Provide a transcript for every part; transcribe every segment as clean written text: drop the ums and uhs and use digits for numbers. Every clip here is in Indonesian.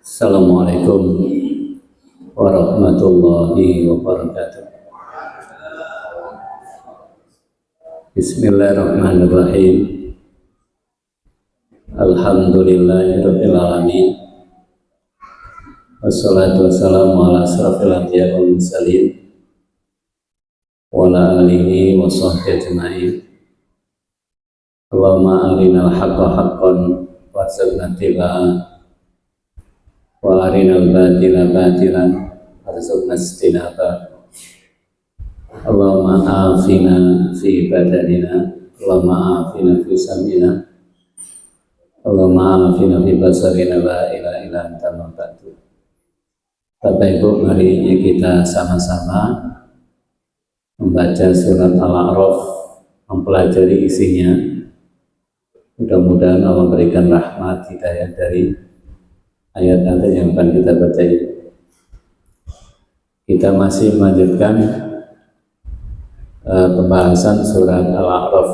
Assalamualaikum warahmatullahi wabarakatuh. Bismillahirrahmanirrahim. Alhamdulillahirabbil alamin. Wassalatu wassalamu ala asrofil anbiya'i wal mursalin wa ala alihi wa sahbihi ajma'in. Allahumma arinal haqqa haqqan warzuqna ittiba'ah wa arinal batila batilan warzuqna ijtinabah. Allahumma afina fi badanina, Allahumma afina fi sam'ina, Allahumma afina fi basarina, la ilaha illa anta ma'badu. Bapak Ibu, mari kita sama-sama membaca surat Al-A'raf, mempelajari isinya. Mudah-mudahan Allah memberikan rahmat hidayah dari ayat-ayat yang akan kita baca. Kita masih melanjutkan pembahasan surat Al-A'raf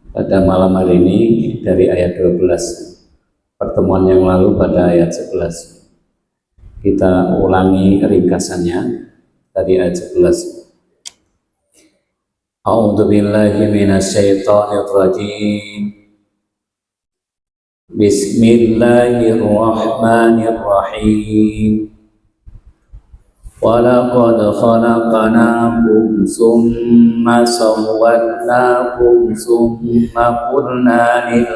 pada malam hari ini dari ayat 12. Pertemuan yang lalu pada ayat 11. Kita ulangi ringkasannya dari ayat 11. A'udzu billahi minasyaitonir rajim. Bismillahirrahmanirrahim. Walaqad khalaqnakum tsumma sawwarnakum tsumma qulna lil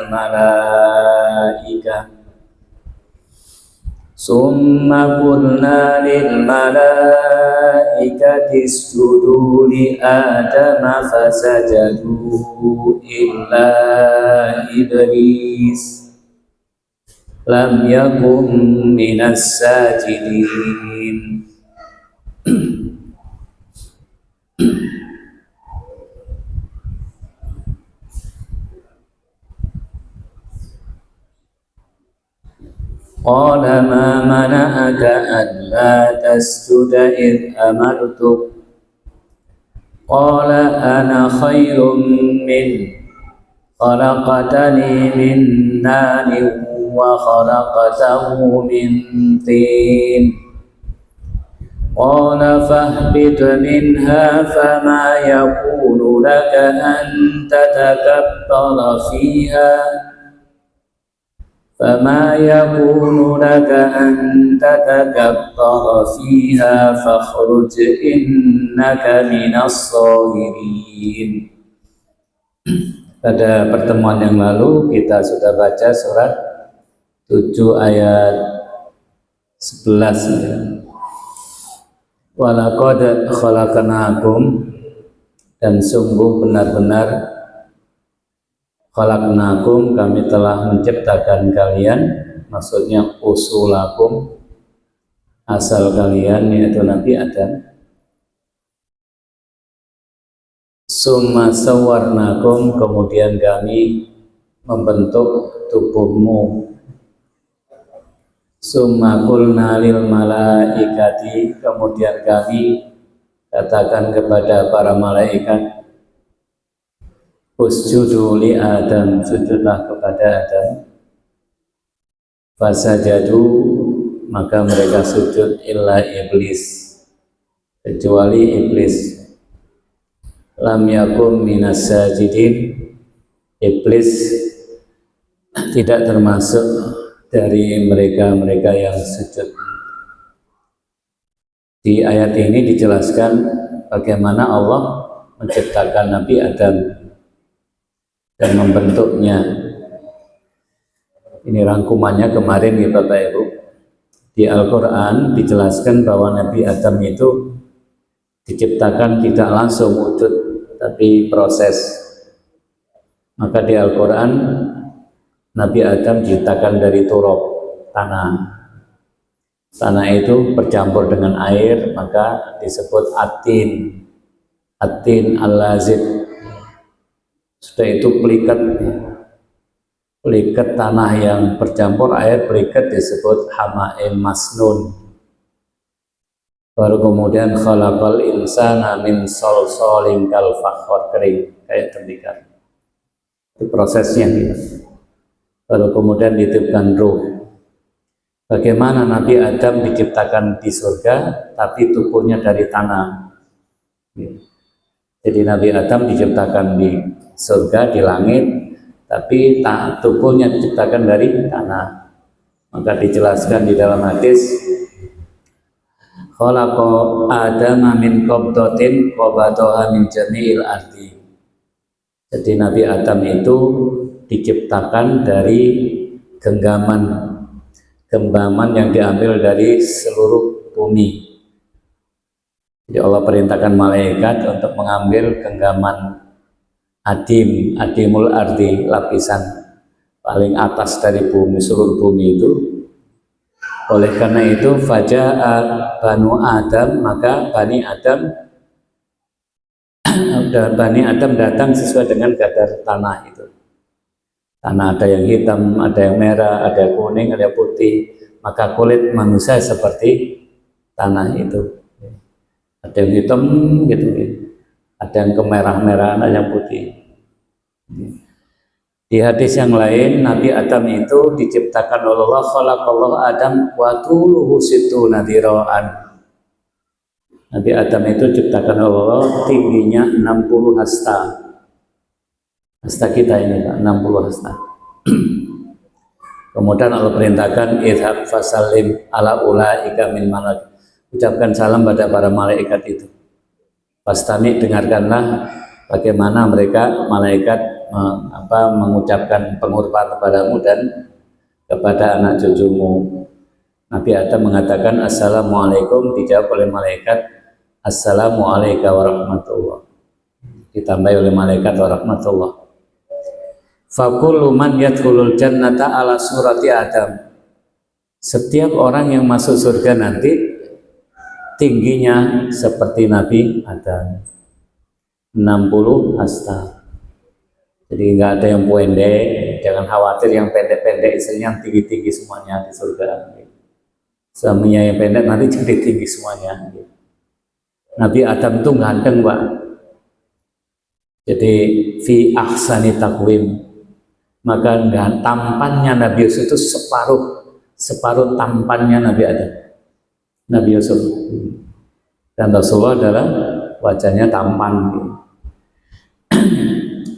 malaikati isjudu li adama fasajadu illa iblis lam yakun minas sajidin. Qala ma mana'aka alla tasjuda id amartuk. Qala ana khairum min khalaqtani min narin wa khalaqtahu min tin. Qala fahbit minha fama yakunu laka an tatakabbara fiha fakhruj innaka minas sagirin. Pada pertemuan yang lalu kita sudah baca surat 7 ayat 11. Walaqad khalaqnakum, dan sungguh benar-benar khalaqnakum, kami telah menciptakan kalian, maksudnya usulakum, asal kalian, yaitu Nabi Adam. Summa sawwarnakum, kemudian kami membentuk tubuhmu. Summa qulna lil malaikati, kemudian kami katakan kepada para malaikat, usjudu li Adam, sujudlah kepada Adam. Fasajadu, maka mereka sujud, illa iblis, kecuali iblis. Lam yakum minas sajidin, iblis tidak termasuk dari mereka-mereka yang sujud. Di ayat ini dijelaskan bagaimana Allah menciptakan Nabi Adam dan membentuknya. Ini rangkumannya kemarin ya Bapak Ibu. Di Al-Quran dijelaskan bahwa Nabi Adam itu diciptakan tidak langsung wujud, tapi proses. Maka di Al-Quran Nabi Adam diciptakan dari turab, tanah. Tanah itu bercampur dengan air, maka disebut atin. Atin al-lazib. Sudah itu pelikat tanah yang bercampur air, pelikat disebut hama'im masnun. Baru kemudian khalaqal insana min salsalin kal fakhar, kering kayak tembikar. Itu prosesnya gitu. Baru kemudian ditiupkan ruh. Bagaimana Nabi Adam diciptakan di surga tapi tubuhnya dari tanah. Jadi Nabi Adam diciptakan di surga, di langit, tapi tubuhnya diciptakan dari tanah. Maka dijelaskan di dalam hadis, khalaqa Adama min qabdatin qabadaha min jami'il ardi. Jadi Nabi Adam itu diciptakan dari genggaman yang diambil dari seluruh bumi. Jadi Allah perintahkan malaikat untuk mengambil genggaman adimul ardi, lapisan paling atas dari bumi, seluruh bumi itu. Oleh karena itu faja'a banu Adam, maka Bani Adam datang sesuai dengan kadar tanah itu. Tanah ada yang hitam, ada yang merah, ada yang kuning, ada yang putih. Maka kulit manusia seperti tanah itu. Ada yang hitam gitu, ada yang kemerah-merahan, ada yang putih. Di hadis yang lain, Nabi Adam itu diciptakan oleh Allah, khalaqallahu Adam wa tuluhu situna dira'an. Nabi Adam itu diciptakan oleh Allah, tingginya 60 hasta. Hasta kita ini Pak, 60 hasta. Kemudian Allah perintahkan idhab fasalim ala ulaika min malak. Ucapkan salam pada para malaikat itu. Pastami, dengarkanlah bagaimana mereka malaikat mengucapkan penghormatan kepadamu dan kepada anak cucumu. Nabi Adam mengatakan assalamualaikum, dijawab oleh malaikat assalamualaikum warahmatullah, ditambahi oleh malaikat warahmatullah. Fakullu man yadkhulul jannata ala surati Adam. Setiap orang yang masuk surga nanti tingginya seperti Nabi Adam, 60 hasta. Jadi nggak ada yang pendek, jangan khawatir yang pendek-pendek, isinya yang tinggi-tinggi semuanya di surga. Suaminya yang pendek nanti jadi tinggi semuanya. Nabi Adam itu ganteng Pak. Jadi fi ahsani taqwim. Maka tampannya Nabi Yusuf itu separuh tampannya Nabi Adam, Nabi Yusuf. Dan Rasulullah adalah wajahnya tampan.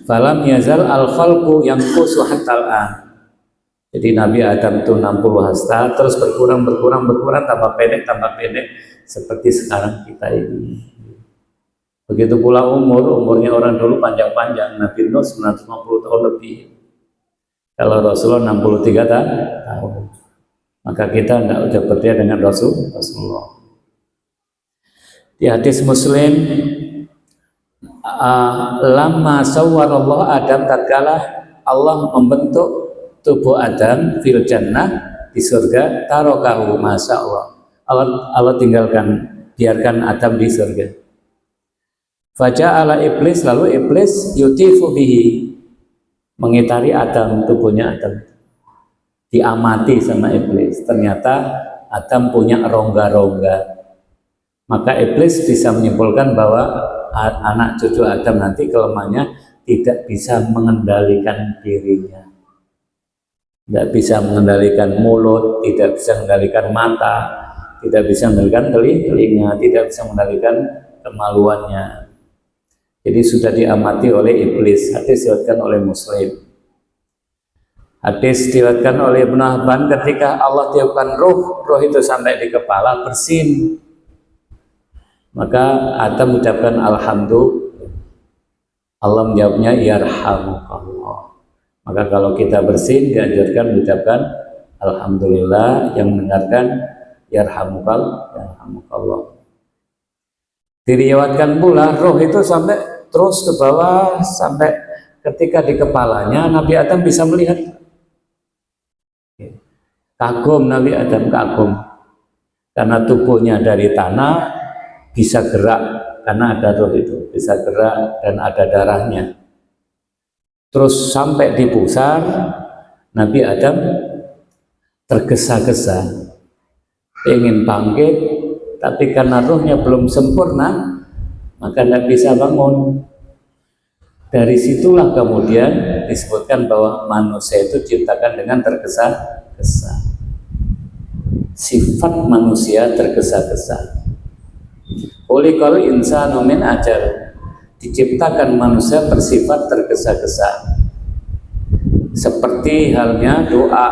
Falam yazal al-khalqu yanqusu hatta al-an. Jadi Nabi Adam itu 60 hasta, terus berkurang tambah pendek seperti sekarang kita ini. Begitu pula umurnya orang dulu panjang-panjang. Nabi Nuh 950 tahun lebih. Kalau Rasulullah 63 tahun, maka kita tidak udah berbeda dengan Rasulullah. Di hadis Muslim, lama sawwarallahu Adam, tatkala Allah membentuk tubuh Adam fil jannah, di surga, tarokahu, masya Allah biarkan Adam di surga. Faja'ala iblis, lalu iblis yutifu bihi, mengitari Adam, tubuhnya Adam, diamati sama iblis. Ternyata Adam punya rongga-rongga. Maka iblis bisa menyimpulkan bahwa anak cucu Adam nanti kelemahannya tidak bisa mengendalikan dirinya, tidak bisa mengendalikan mulut, tidak bisa mengendalikan mata, tidak bisa mengendalikan telinga, tidak bisa mengendalikan kemaluannya. Jadi sudah diamati oleh iblis. Hadis diriwayatkan oleh Muslim. Hadis diriwayatkan oleh Ibnu Hibban, ketika Allah tiupkan ruh itu sampai di kepala, bersin. Maka Adam mengucapkan alhamdulillah. Allah menjawabnya yarhamukallah. Maka kalau kita bersin dianjurkan mengucapkan alhamdulillah, yang mendengarkan yarhamukallah. Diriwayatkan pula roh itu sampai terus ke bawah, sampai ketika di kepalanya Nabi Adam bisa melihat. Kagum Nabi Adam, kagum karena tubuhnya dari tanah, bisa gerak karena ada roh itu, bisa gerak dan ada darahnya. Terus sampai di pusar, Nabi Adam tergesa-gesa ingin bangkit, tapi karena rohnya belum sempurna, maka tidak bisa bangun. Dari situlah kemudian disebutkan bahwa manusia itu diciptakan dengan tergesa-gesa. Sifat manusia tergesa-gesa. Khuliqal insanu min ajal. Diciptakan manusia bersifat tergesa-gesa. Seperti halnya doa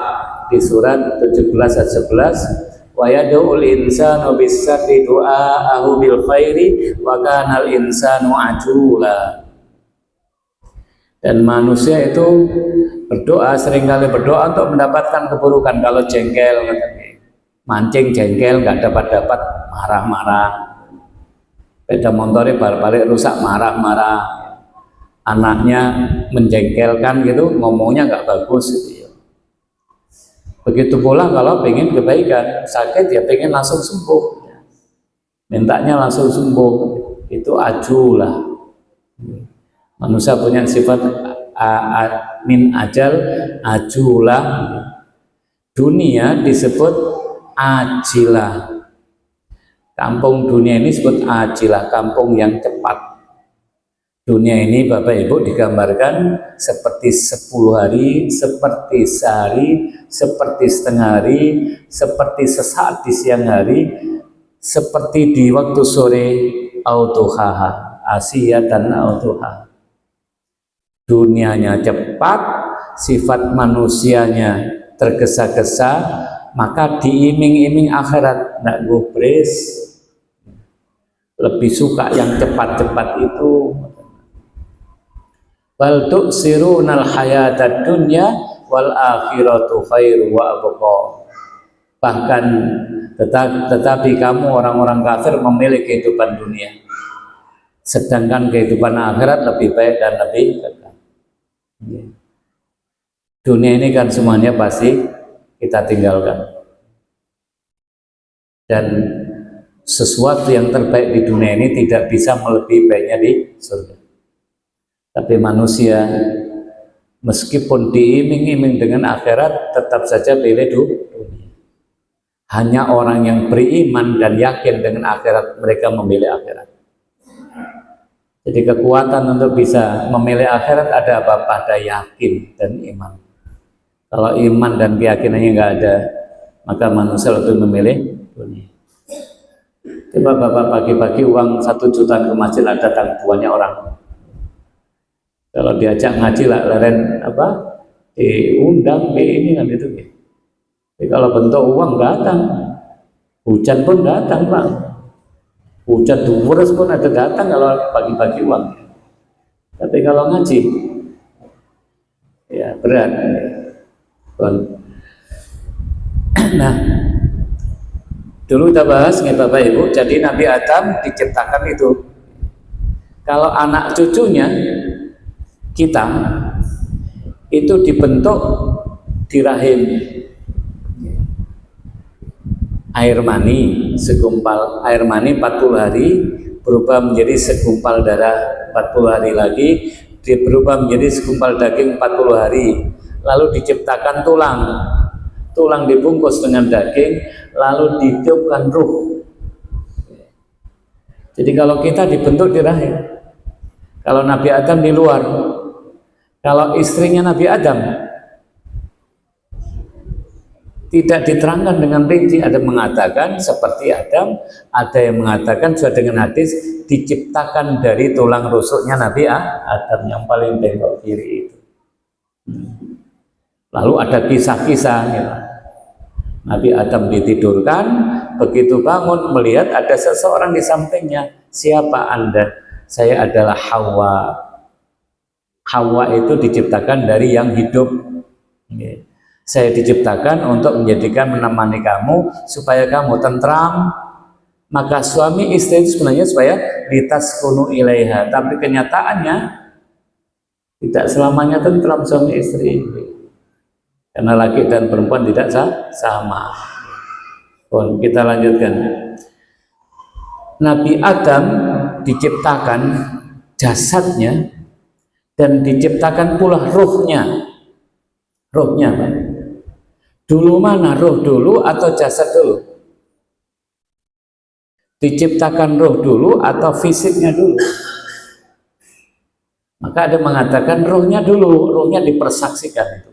di surat 17 ayat 11, wa yad'ul insanu bis-sarri du'aahu bil khairi wa kanal insanu ajula. Dan manusia itu berdoa, seringkali berdoa untuk mendapatkan keburukan. Kalau jengkel, mancing jengkel, nggak dapat marah-marah. Sepeda motornya balik rusak, marah-marah. Anaknya menjengkelkan gitu, ngomongnya nggak bagus gitu ya. Begitu pula kalau pengen kebaikan, sakit ya pengen langsung sembuh, mintanya langsung sembuh, itu ajulah. Manusia punya sifat min ajal, ajulah. Dunia disebut ajilah. Kampung dunia ini disebut ajilah, kampung yang cepat. Dunia ini Bapak Ibu digambarkan seperti 10 hari, seperti sehari, seperti setengah hari, seperti sesaat di siang hari, seperti di waktu sore, autuhaha, asiyatan autuhaha. Dunianya cepat, sifat manusianya tergesa-gesa, maka diiming-iming akhirat, tidak gubris, lebih suka yang cepat-cepat itu. Bal tu'sirunal hayatad dunya wal akhiratu khairu wa abqa. Bahkan tetapi kamu orang-orang kafir memilih kehidupan dunia, sedangkan kehidupan akhirat lebih baik dan lebih kekal. Dunia ini kan semuanya pasti kita tinggalkan, dan sesuatu yang terbaik di dunia ini tidak bisa melebihi baiknya di surga. Tapi manusia meskipun diiming-iming dengan akhirat tetap saja pilih dunia. Hanya orang yang beriman dan yakin dengan akhirat, mereka memilih akhirat. Jadi kekuatan untuk bisa memilih akhirat ada apa? Pada yakin dan iman. Kalau iman dan keyakinannya nggak ada, maka manusia lebih memilih dunia. Coba Bapak pagi-pagi uang 1 juta ke masjid, ada datang banyak orang. Kalau diajak ngaji lah, leren apa? Diundang ini kan itu. Jadi kalau bentuk uang datang, hujan pun datang Pak. Hujan duwures pun ada datang kalau pagi-pagi uang. Tapi kalau ngaji, ya berat. Nah, dulu kita bahas nih Bapak Ibu, jadi Nabi Adam diciptakan itu. Kalau anak cucunya kita itu dibentuk di rahim air mani, segumpal air mani 40 hari berubah menjadi segumpal darah 40 hari lagi, berubah menjadi segumpal daging 40 hari, lalu diciptakan tulang dibungkus dengan daging, lalu ditiupkan ruh. Jadi kalau kita dibentuk di rahim, kalau Nabi Adam di luar, kalau istrinya Nabi Adam tidak diterangkan dengan rinci. Ada mengatakan seperti Adam, ada yang mengatakan sesuai dengan hadis diciptakan dari tulang rusuknya Nabi Adam yang paling bengkok kiri itu. Lalu ada kisah-kisah ya. Nabi Adam ditidurkan, begitu bangun melihat ada seseorang di sampingnya. Siapa Anda? Saya adalah Hawa. Hawa itu diciptakan dari yang hidup. Saya diciptakan untuk menemani kamu supaya kamu tentram. Maka suami istri itu sebenarnya supaya litaskunu ilaiha, tapi kenyataannya tidak selamanya tentram suami istri. Karena laki dan perempuan tidak sama. Kita lanjutkan. Nabi Adam diciptakan jasadnya dan diciptakan pula ruhnya. Ruhnya Pak. Dulu mana, ruh dulu atau jasad dulu? Diciptakan ruh dulu atau fisiknya dulu? Maka ada mengatakan ruhnya dulu, ruhnya dipersaksikan itu.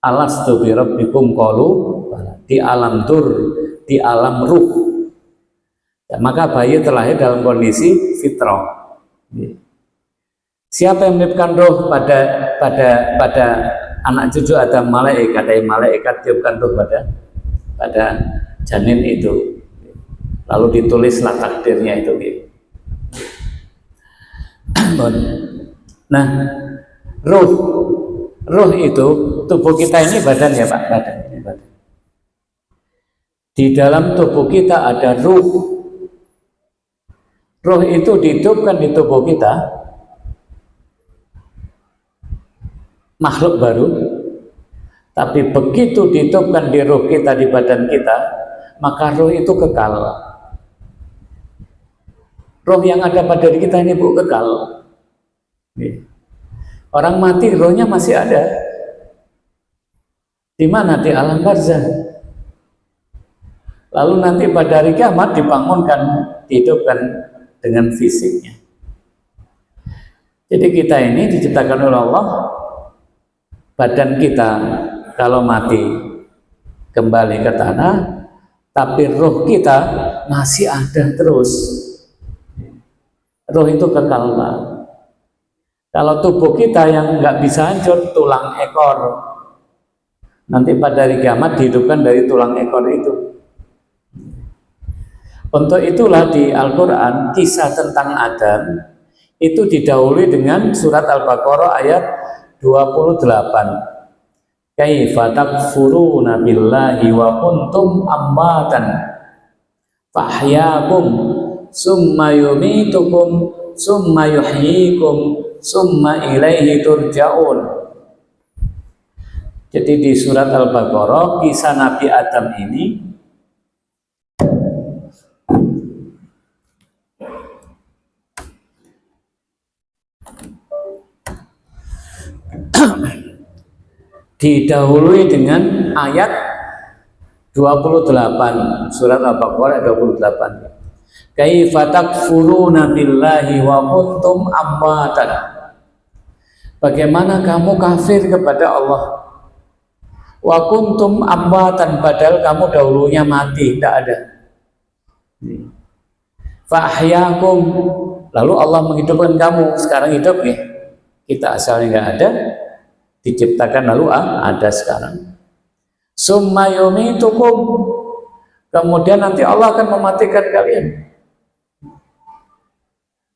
Alastu bi rabbikum qalu di alam dur, di alam ruh. Ya, maka bayi terlahir dalam kondisi fitrah. Siapa yang menitipkan roh pada anak cucu Adam? Malaikat tiupkan roh pada janin itu. Lalu ditulislah takdirnya itu. Nah, ruh itu tubuh kita ini badan ya Pak, badan. Di dalam tubuh kita ada ruh. Ruh itu dihidupkan di tubuh kita, makhluk baru. Tapi begitu dihidupkan di ruh kita, di badan kita, maka ruh itu kekal. Ruh yang ada pada diri kita ini kekal. Orang mati rohnya masih ada. Di mana? Di alam barzah. Lalu nanti pada hari kiamat dibangunkan, dihidupkan dengan fisiknya. Jadi kita ini diciptakan oleh Allah, badan kita kalau mati kembali ke tanah, tapi roh kita masih ada terus. Roh itu kekal, Pak. Kalau tubuh kita yang nggak bisa hancur, tulang ekor, nanti pada hari kiamat dihidupkan dari tulang ekor itu. Untuk itulah di Al-Quran kisah tentang Adam itu didahului dengan surat Al-Baqarah ayat 28. Kaifa takfuruna billahi wa kuntum ammatan fahyakum summa yumitukum summa yuhyikum summa ilaihi turja'un. Jadi di surat Al-Baqarah kisah Nabi Adam ini didahului dengan ayat 28 surat Al-Baqarah 28. Kaifa takfuruna billahi wa kuntum amwatan. Bagaimana kamu kafir kepada Allah? Wa kuntum amwatan, padahal kamu dahulunya mati, tidak ada. Fahyakum, lalu Allah menghidupkan kamu, sekarang hidup ya. Kita asalnya nggak ada, diciptakan lalu ada sekarang. Summa yumitukum, kemudian nanti Allah akan mematikan kalian.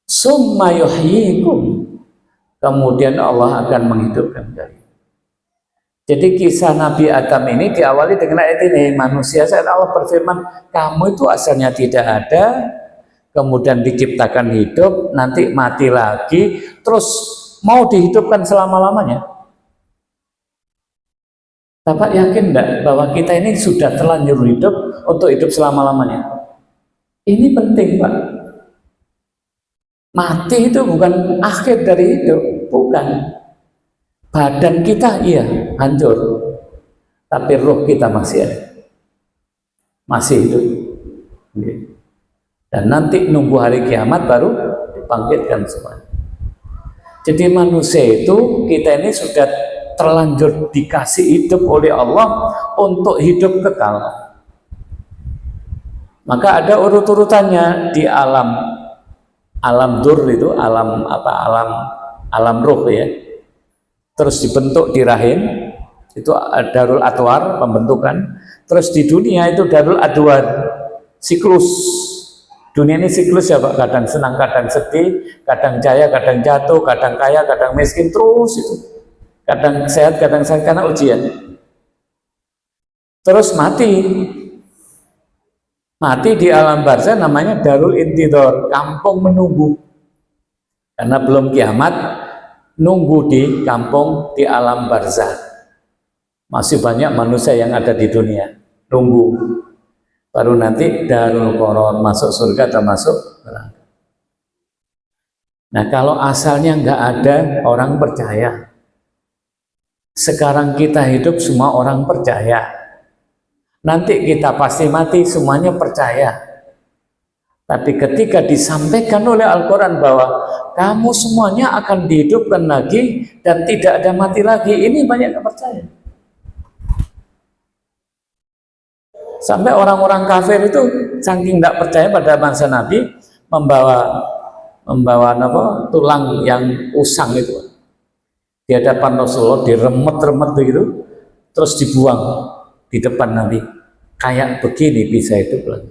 Summa yuhyikum, kemudian Allah akan menghidupkan kalian. Jadi kisah Nabi Adam ini diawali dengan ayat ini. Manusia, saat Allah berfirman, kamu itu asalnya tidak ada, kemudian diciptakan hidup, nanti mati lagi, terus mau dihidupkan selama-lamanya. Bapak yakin enggak bahwa kita ini sudah terlanjur hidup untuk hidup selama-lamanya? Ini penting, Pak. Mati itu bukan akhir dari hidup, bukan. Badan kita iya hancur, tapi ruh kita masih ada, masih hidup. Dan nanti nunggu hari kiamat baru dibangkitkan semua. Jadi manusia itu, kita ini sudah terlanjur dikasih hidup oleh Allah untuk hidup kekal. Maka ada urut-urutannya di alam dur itu, alam ruh ya. Terus dibentuk di rahim, itu darul atwar, pembentukan. Terus di dunia itu darul adwar, siklus. Dunia ini siklus ya Pak, kadang senang, kadang sedih, kadang jaya, kadang jatuh, kadang kaya, kadang miskin, terus itu. Kadang sehat, kadang sakit karena ujian. Terus mati. Mati di alam barzah namanya darul intidor, kampung menunggu. Karena belum kiamat, nunggu di kampung di alam barzah. Masih banyak manusia yang ada di dunia, nunggu. Baru nanti darul qarar, masuk surga atau masuk neraka. Nah kalau asalnya nggak ada orang percaya, sekarang kita hidup semua orang percaya, nanti kita pasti mati semuanya percaya. Tapi ketika disampaikan oleh Al-Quran bahwa kamu semuanya akan dihidupkan lagi dan tidak ada mati lagi, ini banyak yang percaya. Sampai orang-orang kafir itu saking tidak percaya pada bangsa Nabi, membawa tulang yang usang itu di hadapan Rasulullah, diremet-remet begitu, terus dibuang di depan Nabi. Kayak begini bisa hidup lagi.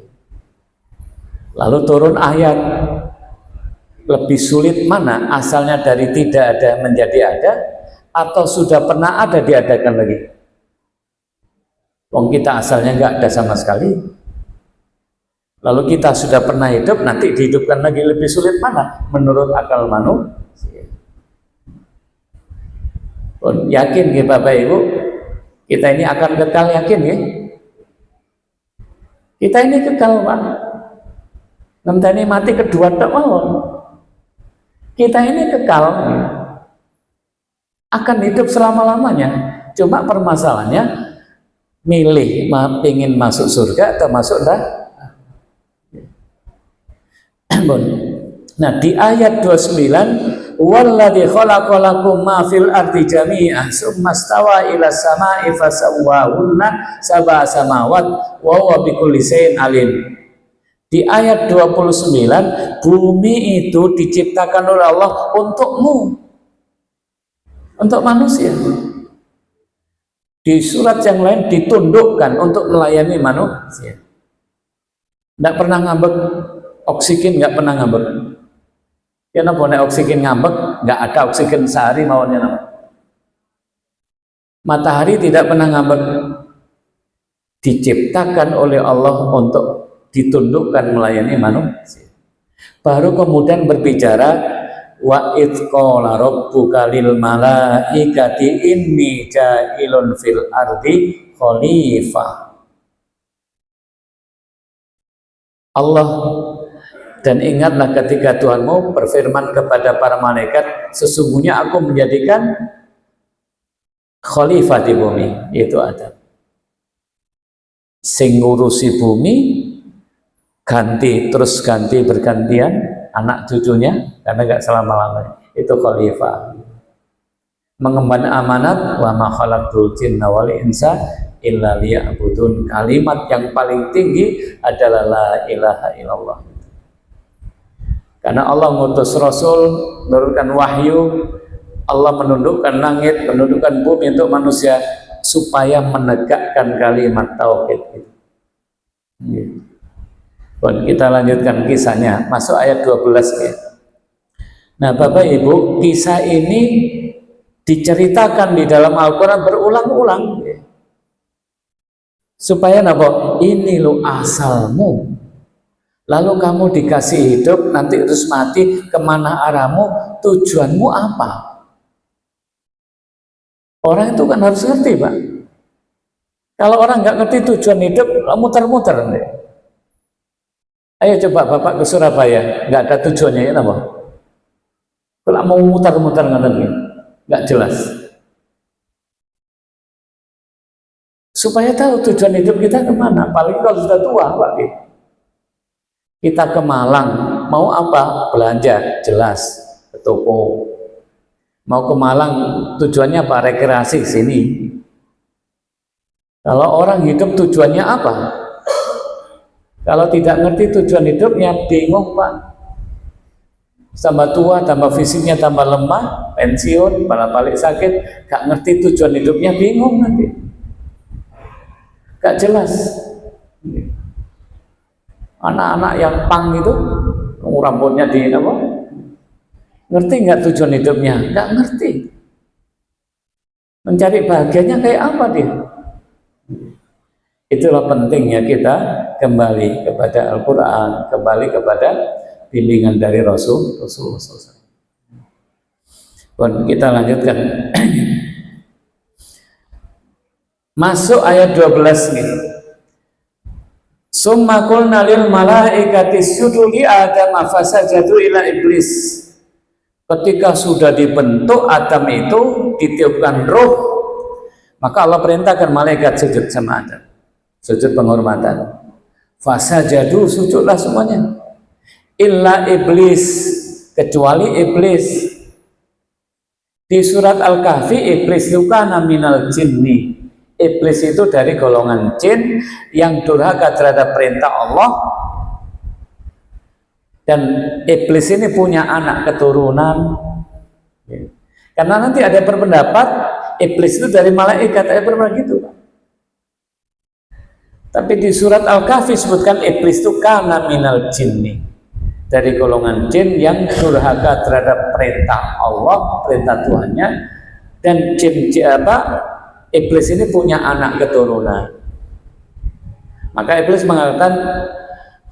Lalu turun ayat, lebih sulit mana, asalnya dari tidak ada menjadi ada, atau sudah pernah ada diadakan lagi? Wong kita asalnya nggak ada sama sekali, lalu kita sudah pernah hidup, nanti dihidupkan lagi, lebih sulit mana menurut akal manusia? Yakin ya Bapak Ibu, kita ini akan kekal, yakin ya? Kita ini kekal Pak. Nanti mati kedua tak mau. Kita ini kekal, akan hidup selama-lamanya. Cuma permasalahannya milih ingin masuk surga atau masuk neraka. Nah di ayat 29, walladzi khalaqalakum ma fil ardi jami'an tsumma stawa ila samai fasawwahunna sab'a samawat wa huwa bikulli syai'in alim. Di ayat 29, bumi itu diciptakan oleh Allah untukmu, untuk manusia. Di surat yang lain ditundukkan untuk melayani manusia. Tidak pernah ngambek, oksigen nggak pernah ngambek. Ya namanya oksigen ngambek, nggak ada oksigen sehari maunya nama. Matahari tidak pernah ngambek, diciptakan oleh Allah untuk ditundukkan melayani manusia. Baru kemudian berbicara wa idh qala rabbuka lil malaikati inni ja'ilun fil ardi khalifah. Allah, dan ingatlah ketika Tuhanmu berfirman kepada para malaikat, sesungguhnya aku menjadikan khalifah di bumi, yaitu Adam. Sing ngurusi bumi, ganti bergantian anak cucunya, karena gak selama-lamanya, itu khalifah. Mengemban amanat, wa ma khalaqtul jinna wal insa illa liya'budun. Kalimat yang paling tinggi adalah la ilaha illallah. Karena Allah mengutus Rasul, menurunkan wahyu, Allah menundukkan langit, menundukkan bumi untuk manusia supaya menegakkan kalimat tauhid itu. Dan kita lanjutkan kisahnya, masuk ayat 12 ya. Nah Bapak Ibu, kisah ini diceritakan di dalam Al-Quran berulang-ulang ya. Supaya apa? Ini lo asalmu, lalu kamu dikasih hidup, nanti terus mati, kemana arahmu, tujuanmu apa? Orang itu kan harus ngerti Pak. Kalau orang nggak ngerti tujuan hidup, muter-muter nih. Ayo coba Bapak ke Surabaya, nggak ada tujuannya ya apa? Kalau mau muter-muter nggak jelas. Supaya tahu tujuan hidup kita kemana, paling kalau sudah tua Pak. Kita ke Malang, mau apa? Belanja, jelas, ke toko. Mau ke Malang, tujuannya apa? Rekreasi sini. Kalau orang hidup tujuannya apa? Kalau tidak ngerti tujuan hidupnya, bingung Pak. Tambah tua, tambah fisiknya tambah lemah, pensiun, balik sakit, gak ngerti tujuan hidupnya, bingung nanti. Gak jelas. Anak-anak yang pang itu, rambutnya di apa? Ngerti nggak tujuan hidupnya? Nggak ngerti. Mencari bahagianya kayak apa dia? Itulah pentingnya kita kembali kepada Al-Quran, kembali kepada bimbingan dari Rasulullah SAW. Kita lanjutkan. Masuk ayat 12 nih. Summa qulna lil malaikati isjudu li Adam fasajadu ila iblis. Ketika sudah dibentuk Adam itu, ditiupkan roh, maka Allah perintahkan malaikat sujud sama Adam. Sujud penghormatan. Fasajadu, sujudlah semuanya. illa iblis, kecuali iblis. Di surat Al-Kahfi, iblis itu kana minal jinni. Iblis itu dari golongan jin yang durhaka terhadap perintah Allah. Dan iblis ini punya anak keturunan. Karena nanti ada berpendapat iblis itu dari malaikat, ada berpendapat gitu. Tapi di surat Al-Kahfi sebutkan iblis itu kana minal jinni, dari golongan jin yang durhaka terhadap perintah Allah, perintah Tuhannya. Dan iblis ini punya anak keturunan. Maka iblis mengatakan,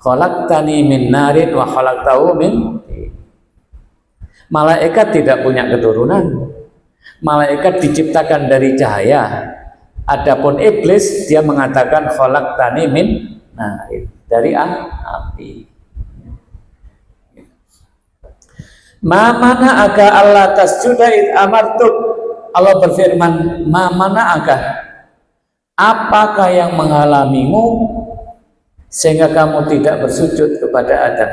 khalaqtani min narin wa khalaqtahu min. Malaikat tidak punya keturunan. Malaikat diciptakan dari cahaya. Adapun iblis dia mengatakan khalaqtani min narin, dari api. Ma mana'aka alla tasjuda id amartuk. Allah berfirman, ma mana'aka, apakah yang menghalangimu sehingga kamu tidak bersujud kepada Adam?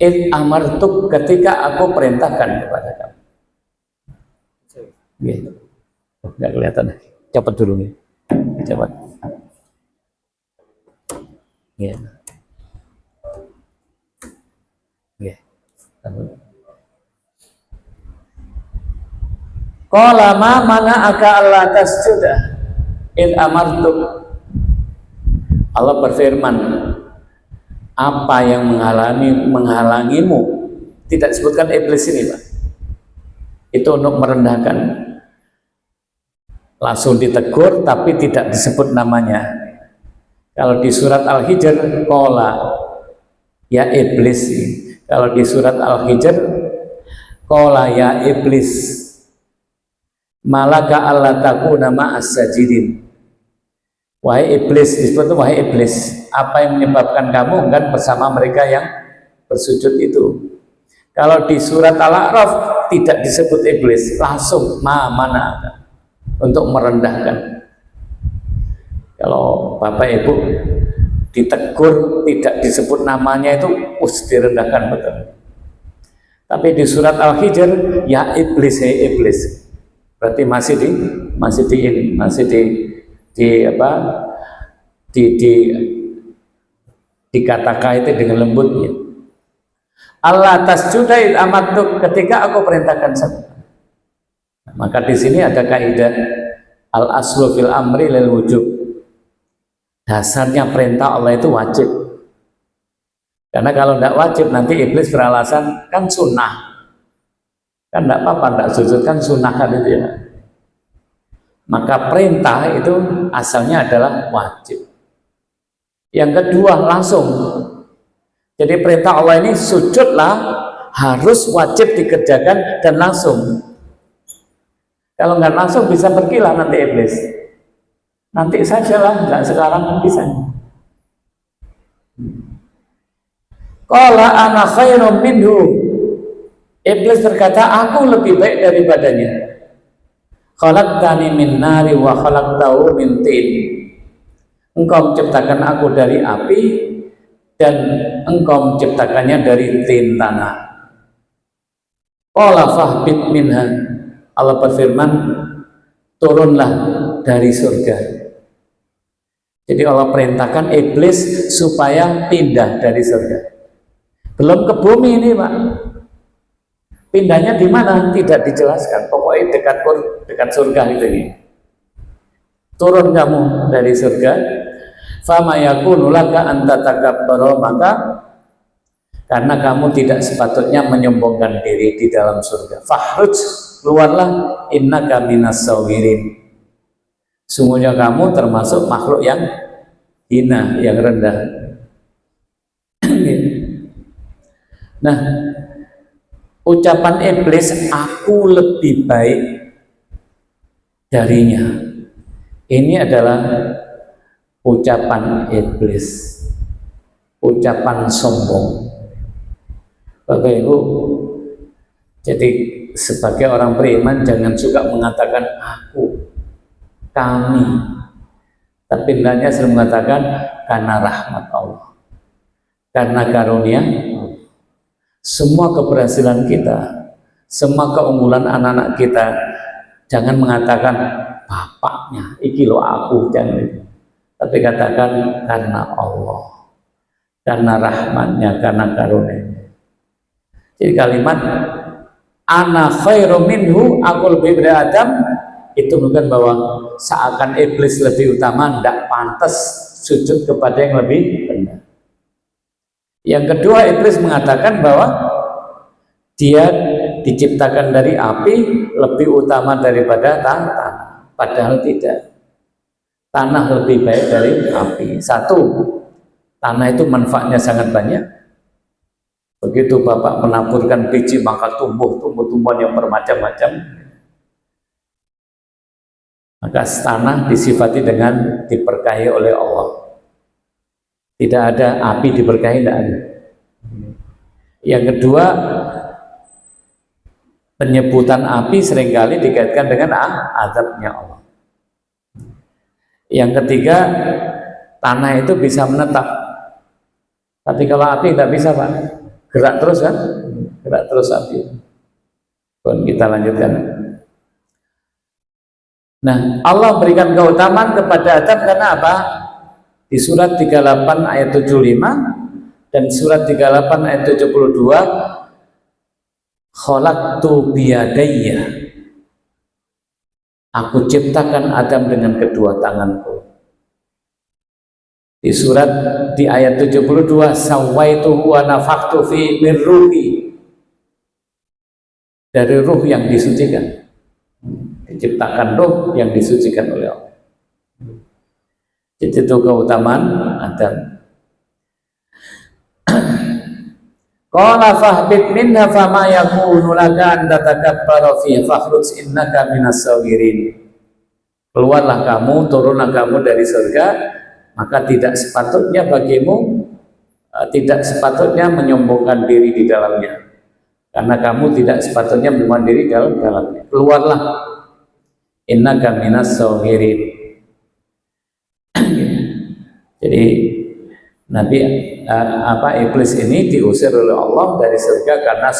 Id amartuk, ketika aku perintahkan kepada kamu. Gitu. Nggak kelihatan. Cepat dulu nih. Cepat. Ya. Ya. Qala ma mana'aka alla tasjuda id amartuk. Allah berfirman, apa yang menghalangimu? Tidak disebutkan iblis ini, Pak. Itu untuk merendahkan. Langsung ditegur tapi tidak disebut namanya. Kalau di surat Al-Hijr, qala ya iblis. Kalau di surat Al-Hijr, qala ya iblis, malaka alla takuna ma'as sajidin. Wahai iblis, disebut wahai iblis, apa yang menyebabkan kamu enggan bersama mereka yang bersujud itu? Kalau di surat Al-A'raf tidak disebut iblis, langsung mana untuk merendahkan. Kalau Bapak Ibu ditegur tidak disebut namanya itu direndahkan betul. Tapi di surat Al-Hijr, ya iblis, ya iblis, berarti dikatakan itu dengan lembutnya. Allah tasjuda id amartuk, ketika aku perintahkan saja. Maka di sini ada kaidah al aslu fil amri lil wujub. Dasarnya perintah Allah itu wajib. Karena kalau tidak wajib nanti iblis beralasan kan sunnah. Kan tidak apa-apa, tidak sujud kan sunnah kan itu ya. Maka perintah itu asalnya adalah wajib. Yang kedua langsung. Jadi perintah Allah ini sujudlah, harus wajib dikerjakan dan langsung. Kalau nggak langsung bisa berkilah nanti iblis. Nanti saja lah, nggak sekarang bisa. Qala ana khairum minhu. Iblis berkata, aku lebih baik daripadanya. Khalaqtani min nari wa khalaqtahu min tin. Engkau menciptakan aku dari api dan engkau menciptakannya dari tin tanah. Qala fahbit minha. Allah berfirman, turunlah dari surga. Jadi Allah perintahkan iblis supaya pindah dari surga. Belum ke bumi ini, Pak. Pindahnya di mana? Tidak dijelaskan. Pokoknya dekat surga itu ini. Turun kamu dari surga. Fama yakunu laka an tatakabbara, maka karena kamu tidak sepatutnya menyombongkan diri di dalam surga. Fahruj, keluarlah, innaka minas sawirin. Sungguhnya kamu termasuk makhluk yang hina, yang rendah. Nah, ucapan iblis, aku lebih baik darinya, ini adalah ucapan iblis, ucapan sombong. Bapak Ibu, jadi sebagai orang beriman jangan suka mengatakan aku, kami, tapi hendaknya sering mengatakan karena rahmat Allah, karena karunia, semua keberhasilan kita, semua keunggulan anak-anak kita, jangan mengatakan bapaknya, iki lo aku, jangan itu. Tapi katakan karena Allah, karena rahmatnya, karena karunia-Nya. Jadi kalimat ana khairu minhu, aku lebih dari Adam, itu bukan bahwa seakan iblis lebih utama, tidak pantas sujud kepada yang lebih rendah. Yang kedua, iblis mengatakan bahwa dia diciptakan dari api lebih utama daripada tanah. Padahal tidak. Tanah lebih baik dari api. Satu, tanah itu manfaatnya sangat banyak. Begitu Bapak menaburkan biji, maka tumbuh-tumbuhan yang bermacam-macam. Maka tanah disifati dengan diberkahi oleh Allah. Tidak ada api diberkahi, tidak ada. Yang kedua, penyebutan api seringkali dikaitkan dengan azabnya Allah. Yang ketiga, tanah itu bisa menetap. Tapi kalau api tidak bisa, Pak. Gerak terus kan? Gerak terus api. Bon, kita lanjutkan. Nah, Allah berikan keutamaan kepada Adam karena apa? Di surat 38 ayat 75 dan surat 38 ayat 72, khalaqtu biyadayya, aku ciptakan Adam dengan kedua tanganku. Di surat di ayat 72, sawaituhu wa nafakhtu fi min ruhi, dari ruh yang disucikan. Diciptakan ruh yang disucikan oleh Allah. Jadi itu keutamaan Adam. Qala fahbit minha fama yakunu laka an tatakabbara fi fakhruj innaka minas sawirin. Keluarlah kamu, turunlah kamu dari surga, maka tidak sepatutnya bagimu, tidak sepatutnya menyombongkan diri di dalamnya, karena kamu tidak sepatutnya menyombongkan diri dalamnya. Keluarlah, innaka minas sawirin. Jadi Nabi iblis ini diusir oleh Allah dari surga karena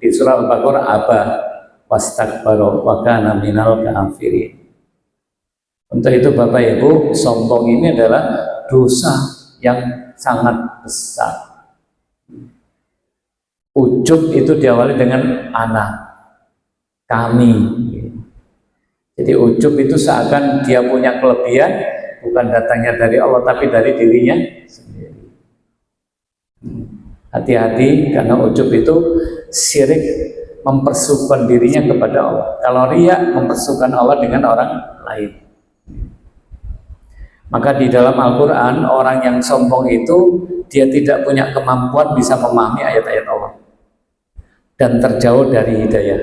di surah Al-Baqarah aba wastakbara wa kana minal kafirin. Untuk itu Bapak Ibu, sombong ini adalah dosa yang sangat besar. Ujub itu diawali dengan anak, kami. Jadi ujub itu seakan dia punya kelebihan, bukan datangnya dari Allah tapi dari dirinya sendiri. Hati-hati, karena ujub itu syirik, mempersukan dirinya kepada Allah. Kalau riya, mempersukan Allah dengan orang lain. Maka di dalam Al-Quran, orang yang sombong itu dia tidak punya kemampuan bisa memahami ayat-ayat Allah dan terjauh dari hidayah.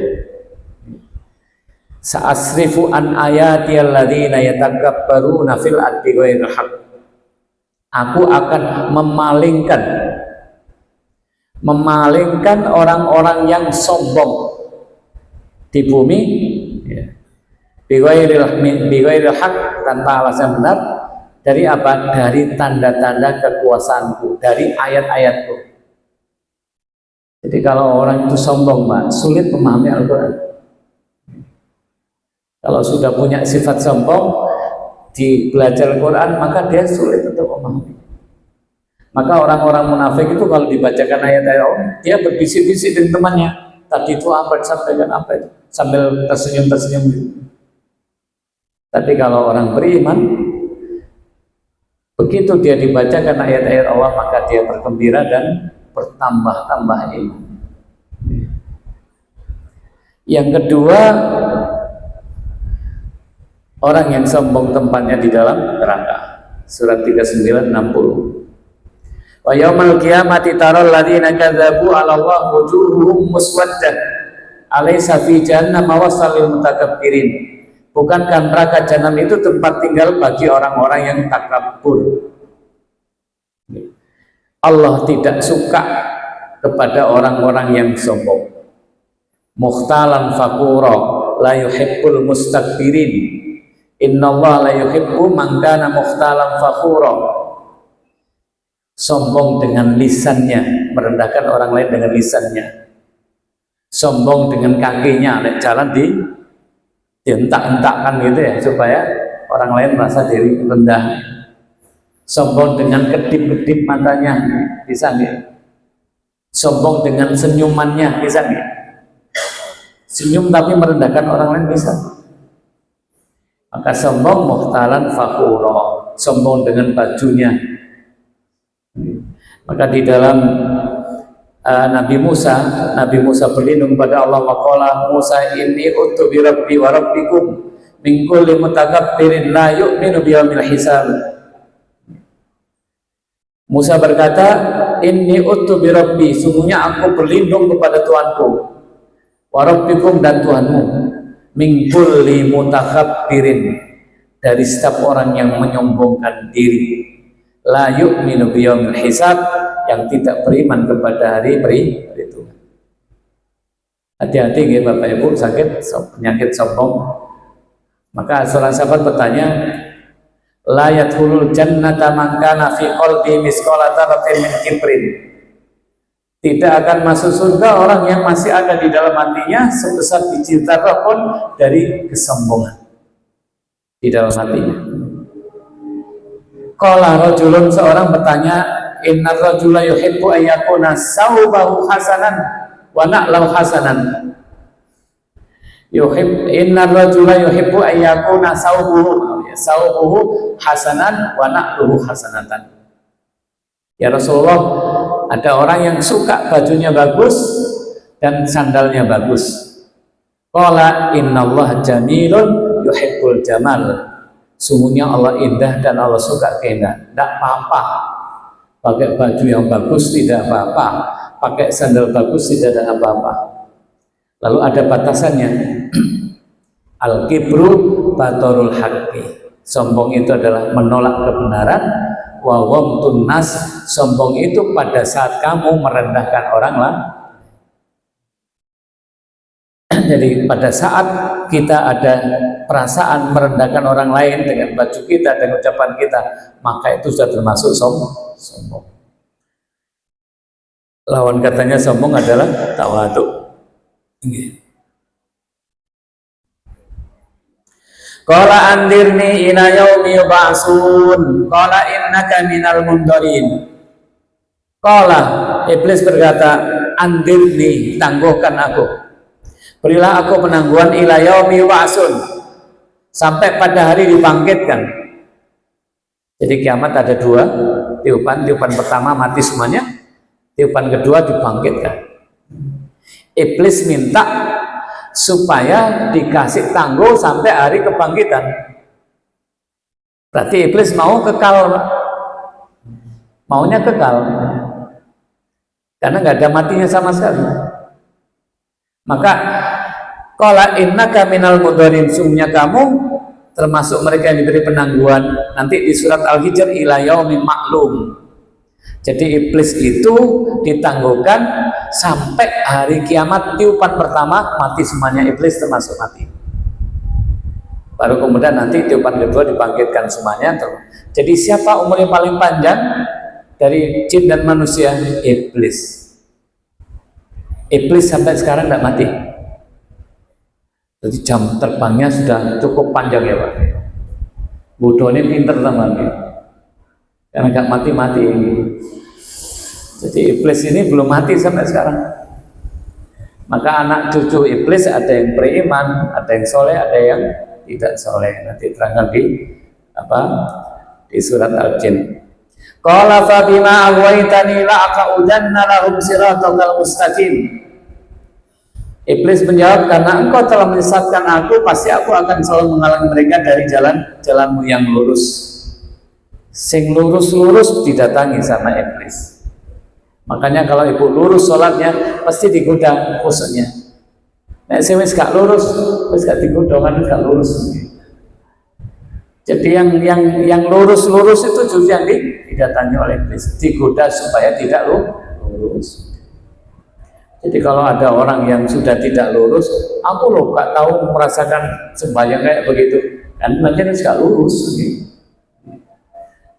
Sa'asrifu an ayati alladzina yatakabbaruna fil ardi ghairil haqq. Aku akan memalingkan orang-orang yang sombong di bumi, bighairil haqq, tanpa alasan benar. Dari apa? Dari tanda-tanda kekuasaanku, dari ayat-ayatku. Jadi kalau orang itu sombong, Pak, sulit memahami Al-Quran. Kalau sudah punya sifat sombong di belajar Al-Quran, maka dia sulit untuk memahami. Maka orang-orang munafik itu kalau dibacakan ayat-ayat Allah, dia berbisik-bisik dengan temannya. Tadi itu apa, disampaikan apa itu, sambil tersenyum-tersenyum. Tapi kalau orang beriman, begitu dia dibacakan ayat-ayat Allah, maka dia bergembira dan bertambah-tambah iman. Yang kedua, orang yang sombong tempatnya di dalam neraka. Surat 39 60. Wa yaumal qiyamati taral ladzina kadzabu 'ala Allah wujuhuhum muswaddah alaysa fi jahannam wasalil mutakabbirin. Bukankah neraka jahanam itu tempat tinggal bagi orang-orang yang takabur? Allah tidak suka kepada orang-orang yang sombong. Mukhtalan fakura la yuhibbul mustakbirin. Innallaha la yuhibbu man kana mukhtalan fakhura. sombong dengan lisannya, merendahkan orang lain dengan lisannya, sombong dengan kakinya, jalan dientak-entakkan gitu ya, supaya orang lain merasa diri rendah. Sombong dengan kedip-kedip matanya, bisa nggak? Sombong dengan senyumannya, bisa nggak? Senyum tapi merendahkan orang lain, bisa. Maka sombong muhtalan fakhura, sombong dengan bajunya. Maka di dalam Nabi Musa berlindung pada Allah, waqala Musa inni utu bi rabbi wa rabbikum min kulli mutakabbirin la yu'minu bi yaumil hisab. Musa berkata, inni utu bi rabbi, sungguhnya aku berlindung kepada Tuhanku, wa rabbikum, dan Tuhanmu, min kulli mutakabbirin, dari setiap orang yang menyombongkan diri, la yu'minu bi yaumil hisab, yang tidak beriman kepada hari perhitungan. Hati-hati ya Bapak Ibu, sakit penyakit sombong. Maka seorang sahabat bertanya, la yadkhulul jannata man kana fi qalbi misqala dzarratin min kibrin. Tidak akan masuk surga orang yang masih ada di dalam hatinya sebesar biji zarrah pun dari kesombongan di dalam hatinya. Qala rajulun, seorang bertanya, innar rajula yuhibbu ayyakuna saubahu hasanan wa na'lahu hasanan. Innar rajula yuhibbu ayyakuna saubuhu hasanan wa na'luhu hasanatan. Ya Rasulullah, ada orang yang suka bajunya bagus dan sandalnya bagus. Qala innallaha jamilun yuhibbul jamal. Sungguhnya Allah indah dan Allah suka keindahan. Tidak apa-apa pakai baju yang bagus, tidak apa-apa pakai sandal bagus, tidak ada apa-apa. Lalu ada batasannya. Al-kibru batorul haqqi, sombong itu adalah menolak kebenaran. Wa ghamtun nas, sombong itu pada saat kamu merendahkan orang lain. Jadi pada saat kita ada perasaan merendahkan orang lain dengan baju kita, dengan ucapan kita, maka itu sudah termasuk sombong. Lawan katanya sombong adalah tawadhu. Qala andirni ila yaumi yub'atsun, qala innaka minal mundarin. Qala, iblis berkata, andirni, tangguhkan aku, berilah aku penangguhan ila yaumi yub'atsun, sampai pada hari dibangkitkan. Jadi kiamat ada dua tiupan pertama mati semuanya, tiupan kedua dibangkitkan. Iblis minta supaya dikasih tangguh sampai hari kebangkitan. Berarti iblis mau kekal, maunya kekal, karena nggak ada matinya sama sekali. Maka qala innaka minal mudharin, sungguhnya kamu termasuk mereka yang diberi penangguhan nanti di surat Al-Hijr, ila yaumin ma'lum. Jadi iblis itu ditangguhkan sampai hari kiamat, tiupan pertama mati semuanya, iblis termasuk mati. Baru kemudian nanti tiupan kedua dibangkitkan semuanya. Jadi siapa umurnya paling panjang dari jin dan manusia? Iblis. Iblis sampai sekarang tidak mati. Jadi jam terbangnya sudah cukup panjang ya Pak. Bodohnya pinter teman-teman, karena nggak mati-mati. Jadi iblis ini belum mati sampai sekarang. Maka anak cucu iblis ada yang beriman, ada yang soleh, ada yang tidak soleh. Nanti terangkan di surat Al-Jin. Qala fa bima aghwaytani la aqudanna lahum siratal mustaqim. Iblis menjawab, karena engkau telah menyesatkan aku, pasti aku akan selalu menghalangi mereka dari jalanmu yang lurus. Sing lurus-lurus didatangi sama iblis. Makanya kalau ibu lurus sholatnya pasti digoda khususnya. Nek sing wis gak lurus, wis gak digoda, kan gak lurus. Jadi yang lurus-lurus itu justru yang didatangi oleh iblis, digoda supaya tidak lurus. Jadi kalau ada orang yang sudah tidak lurus, aku loh gak tahu merasakan sembahyang kayak begitu, kan macam gak lurus.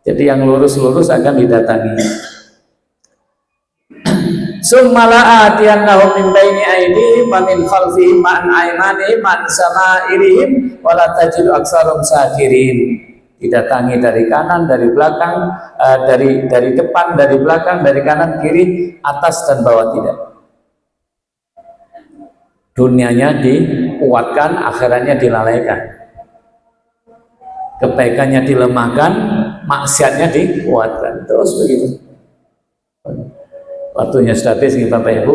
Jadi yang lurus-lurus akan didatangi. Summala atiyannahum min baini aydihim wa min khalfihim ma'an aymanihim ma'an sama'irihim wa la tajidu aksarum syakirin. Didatangi dari kanan, dari belakang, dari depan, dari belakang, dari kanan, kiri, atas dan bawah tidak. Dunianya dikuatkan, akhiratnya dilalaikan. Kebaikannya dilemahkan, maksiatnya dikuatkan. Terus begitu. Waktunya sudah habis nih Bapak Ibu.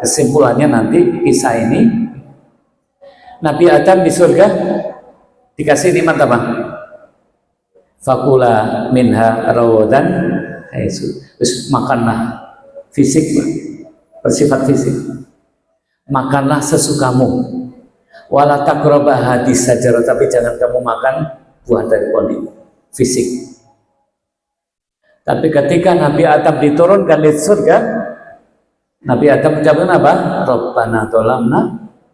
Kesimpulannya nanti kisah ini, Nabi Adam di surga dikasih nikmat apa? Fakula minha rawadan, makanlah fisik, bersifat fisik. Makanlah sesukamu. Wala taqrabah hadis sajarah, tapi jangan kamu makan buah dari pohon ini, fisik. Tapi ketika Nabi Adam diturunkan di surga, Nabi Adam menjawab apa? Rabbana dzalamna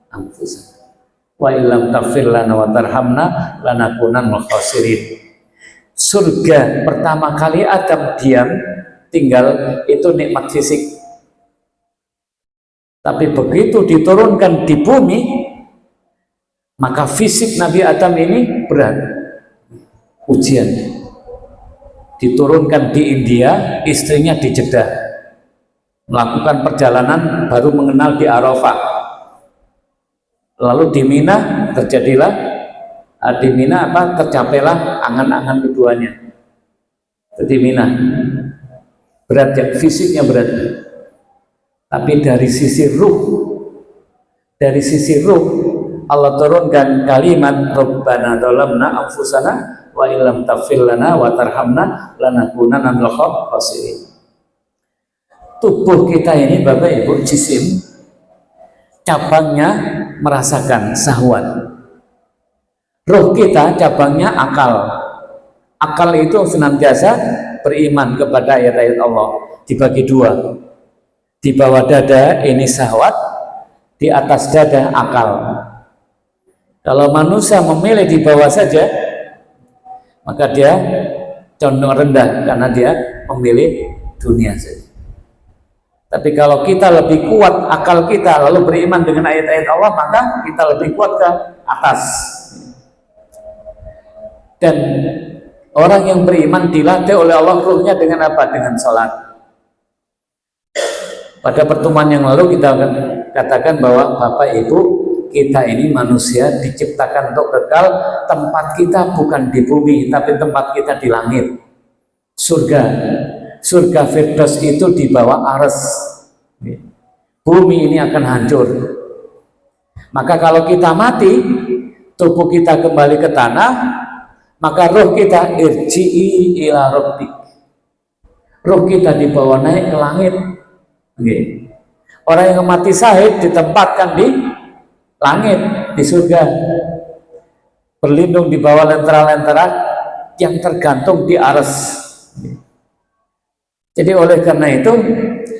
anfusana wa illam taghfir lana wa tarhamna lanakunanna minal khasirin. Surga pertama kali Adam diam tinggal itu nikmat fisik. Tapi begitu diturunkan di bumi, maka fisik Nabi Adam ini berat. Ujian. Diturunkan di India, istrinya di Jeddah. Melakukan perjalanan baru mengenal di Arafah. Lalu di Mina terjadilah tercapailah angan-angan keduanya. Di Mina berat ya, fisiknya berat. Tapi dari sisi ruh Allah turunkan kalimat Rabbana dzalamna anfusana wa illam taghfir lana wa tarhamna lanakunanna minal khasirin. Tubuh kita ini Bapak Ibu, jisim, cabangnya merasakan syahwat. Roh kita cabangnya akal. Akal itu senantiasa beriman kepada ayat-ayat Allah. Dibagi dua. Di bawah dada ini syahwat, di atas dada akal. Kalau manusia memilih di bawah saja, maka dia condong rendah karena dia memilih dunia saja. Tapi kalau kita lebih kuat akal kita lalu beriman dengan ayat-ayat Allah, maka kita lebih kuat ke atas. Dan orang yang beriman dilatih oleh Allah ruhnya dengan apa? Dengan sholat. Pada pertemuan yang lalu kita akan katakan bahwa Bapak Ibu, kita ini manusia diciptakan untuk kekal. Tempat kita bukan di bumi, tapi tempat kita di langit. Surga Firdaus itu di bawah arsy. Bumi ini akan hancur. Maka kalau kita mati, tubuh kita kembali ke tanah, maka roh kita irji'i ila rabbik. Roh kita dibawa naik ke langit. Orang yang mati syahid ditempatkan di langit, di surga, berlindung di bawah lentera-lentera yang tergantung di arsy. Jadi oleh karena itu,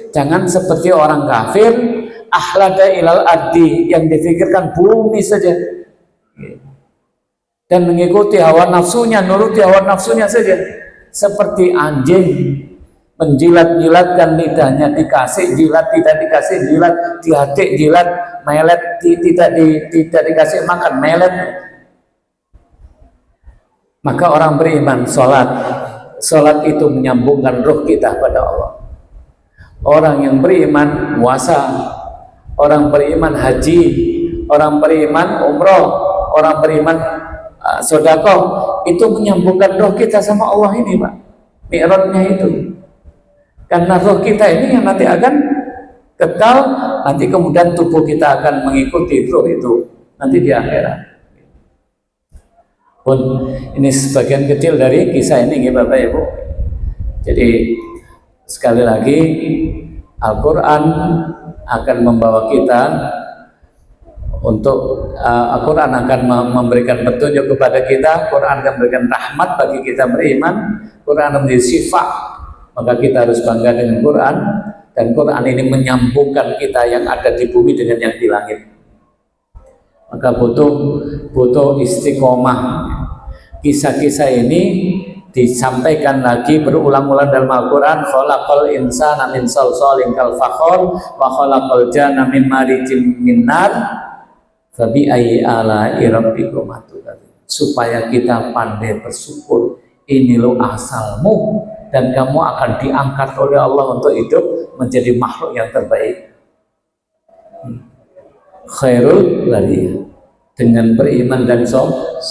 jangan seperti orang kafir ahlada ilal ardi, yang difikirkan bumi saja dan mengikuti hawa nafsunya, nuruti hawa nafsunya saja, seperti anjing menjilat-jilatkan lidahnya, dikasih jilat, tidak dikasih jilat, dihadik jilat, melet, tidak dikasih makan, melet. Maka orang beriman sholat itu menyambungkan roh kita pada Allah. Orang yang beriman puasa, orang beriman haji, orang beriman umroh, orang beriman sedekah, itu menyambungkan roh kita sama Allah ini, Pak. Mi'rajnya itu. Karena roh kita ini yang nanti akan kekal, nanti kemudian tubuh kita akan mengikuti roh itu nanti di akhirat. Pun ini sebagian kecil dari kisah ini, Bapak Ibu. Jadi sekali lagi, Al-Quran akan membawa kita untuk Al-Quran akan memberikan petunjuk kepada kita. Quran akan memberikan rahmat bagi kita beriman. Quran akan menjadi sifat, maka kita harus bangga dengan Quran. Dan Quran ini menyambungkan kita yang ada di bumi dengan yang di langit. Maka butuh istiqomah. Kisah-kisah ini disampaikan lagi berulang-ulang dalam Al-Quran, khalaqal insana min salsalin kal fakhar wa khalaqal janna min marijin min nar fabi ayyi ala'i rabbikum tukadzibun. Supaya kita pandai bersyukur, ini lo asalmu dan kamu akan diangkat oleh Allah untuk hidup menjadi makhluk yang terbaik. Khairul bariyah, dengan beriman dan soleh.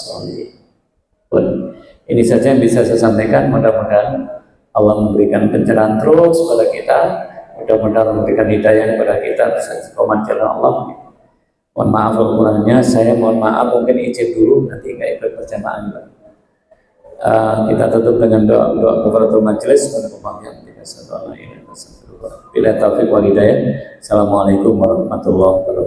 Ini saja yang bisa saya sampaikan. Mudah-mudahan Allah memberikan pencerahan terus pada kita, mudah-mudahan memberikan hidayah kepada kita bisa istiqomah jalan Allah. Mohon maaf kurangnya, saya mohon maaf mungkin izin dulu, nanti nggak ikut berjamaah. Kita tutup dengan doa kafaratul majelis. Bila taufiq wal hidayah. Assalamualaikum warahmatullahi wabarakatuh.